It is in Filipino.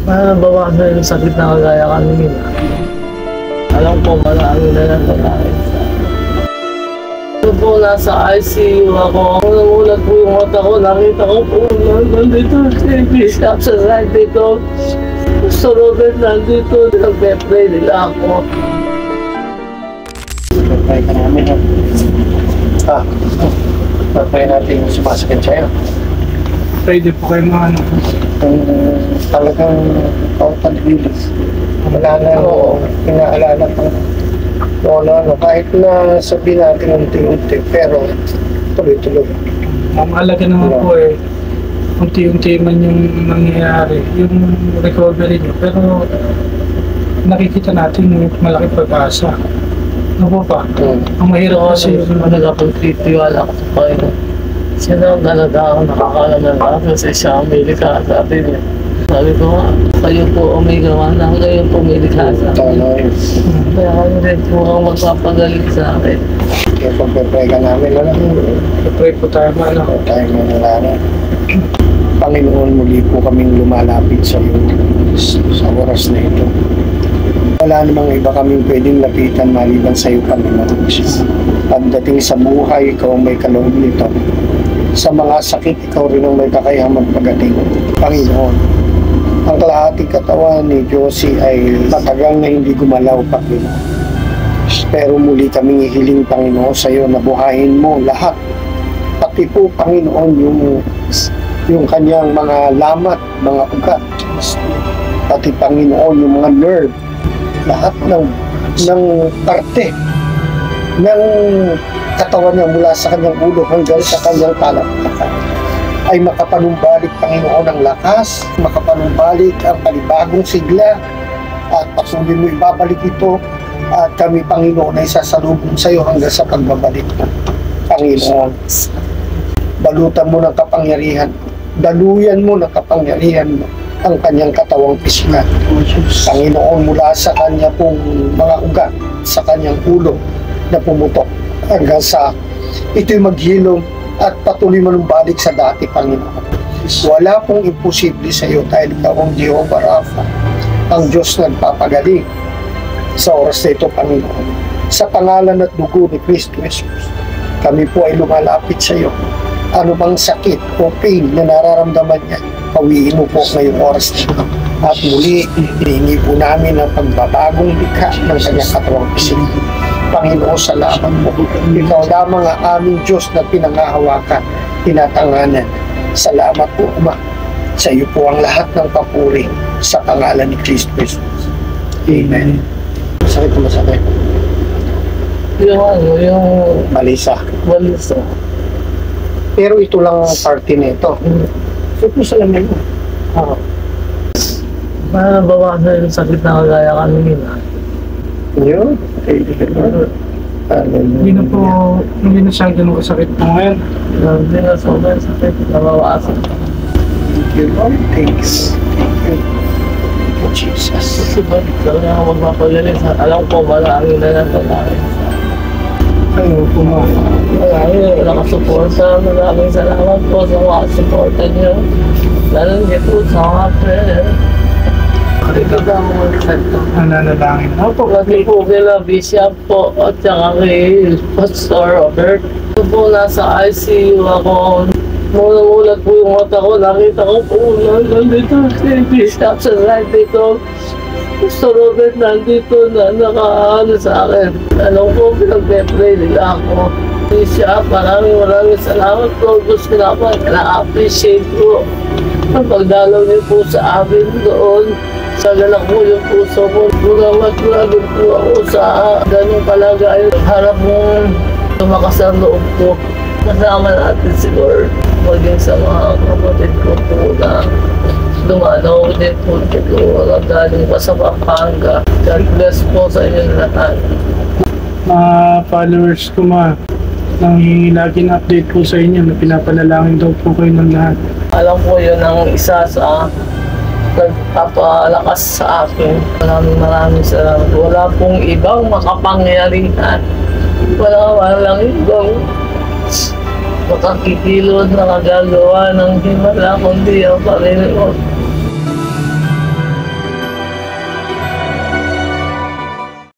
Para bawasan yung sakit na kagaya kanina. Alam ko marami na lang kailangan sa ito po, nasa ICU ako. Namulat po yung mata ko. Nakita ko po nandito si Bishop sa side dito. Gusto Robert nandito. Nag-pray nila ako. Pray ka namin. Pray natin yung sumasakit sa'yo. Pwede po kayo mga ano. Kung talagang pagbilis, wala na inaalala pang ano, kahit na sabihin natin unti-unti, pero tuloy-tuloy. Ang alaga naman po unti-unti man yung nangyayari, yung recovery nyo. Pero nakikita natin yung malaki pag-asa. Ano po pa? Ang mahirap kasi yung nagpagtitiwala ko sa Panginoon. Siya na ang talaga ako nakakalaga kasi siya ang may likha sa atin. Sabi ko nga, kayo po ang may gawa na, kayo po may likha sa akin. Kaya kayo rin po ang magpapagaling sa akin. Kaya pagpapray ka namin, pray po tayo man. Tayo manalala. Panginoon, muli po kaming lumalapit sa iyo sa oras na ito. Wala namang iba kaming pwedeng lapitan maliban sa iyo, Panginoon. Pagdating sa buhay, ikaw may kaloob nito. Sa mga sakit, ikaw rin ang may kakayahang magpagaling. Panginoon, ang kalahating katawan ni Josie ay matagal na hindi gumalaw, Panginoon. Pero muli kaming ihiling, Panginoon, sa iyo na buhayin mo lahat. Pati po, Panginoon, yung kanyang mga lamat, mga ugat. Pati, Panginoon, yung mga nerve. Lahat ng parte ng katawan niya mula sa kanyang ulo hanggang sa kanyang talampakan ay makapanumbalik, Panginoon, ang lakas, makapanumbalik ang panibagong sigla at patuloy mo ibabalik ito at kami, Panginoon, ay sasalubong sa iyo hanggang sa pagbabalik mo. Panginoon, balutan mo ng kapangyarihan, daluyan mo ng kapangyarihan mo ang kanyang katawang pisikal. Panginoon, mula sa kanya pong mga ugat, sa kanyang ulo na pumutok hanggang sa ito'y maghilom at patuloy manumbalik sa dati, Panginoon. Wala pong imposible sa iyo dahil ikaw ang Jehovah Rapha, ang Diyos nagpapagaling sa oras na ito, Panginoon. Sa pangalan at dugo ni Kristo Jesus, kami po ay lumalapit sa iyo. Ano bang sakit o pain na nararamdaman niya, pawiin mo po ngayong oras na ito. At muli, hiningi po namin ang pagbabagong likha ng kanyang katawang pisikal. Panginoon, salamat po. Ikaw lamang ang aming Diyos na pinangahawakan, tinatanganan. Salamat po, Ama. Sa iyo po ang lahat ng papuri sa pangalan ni Kristo Jesus. Amen. Masakit na masakit. Yung Balisa. Pero ito lang ang party nito. So, kung salamin mo. Para bawasan yung sakit na kagaya kanina. Yun. Hindi na siya ganun kasakit po ngayon. Hindi na sobrang sakit na bawasan. Thank you, Lord. Thanks. Thank you, Jesus. Kasi ba, talaga ako magpapagaling sa alam ko marami na lang kailangan. Ayun po, ma. Marami nakasuporta. Maraming salamat po sa mga suporta niyo. Lalo niyo po sa mga prayer. Ito ba mo magsalita? Nananalangin. Pati po kila Bishop po at saka kay Pastor Robert. Ito po, nasa ICU ako. Namulat po yung mata ko. Nakita ko po nandito si Bishop sa side dito. Pastor Robert nandito na nakaano sa akin. Alam ko, pinag-pray nila ako. Bishop, maraming salamat po. Gusto na po, na-appreciate ko ang pagdalaw niyo po sa amin doon. Sagalak po yung puso ko. Bugamat po ako sa ganong kalagayan. Harap mong tumakas ang loob ko. Kasama natin si Lord. Maging sa mga kapatid ko po na dumanaw din po dito. Galing pa sa Pampanga. God bless po sa inyo lahat. Mga followers ko, nanghihingi lagi na update po sa inyo na pinapanalangin daw po kayo ng lahat. Alam ko yun ang isa sa nagpapalakas sa akin. Maraming salamat. Wala pong ibang makapangyarihan. Walang ibang makakikilod na nagagawa ng himala kundi ang Panginoon.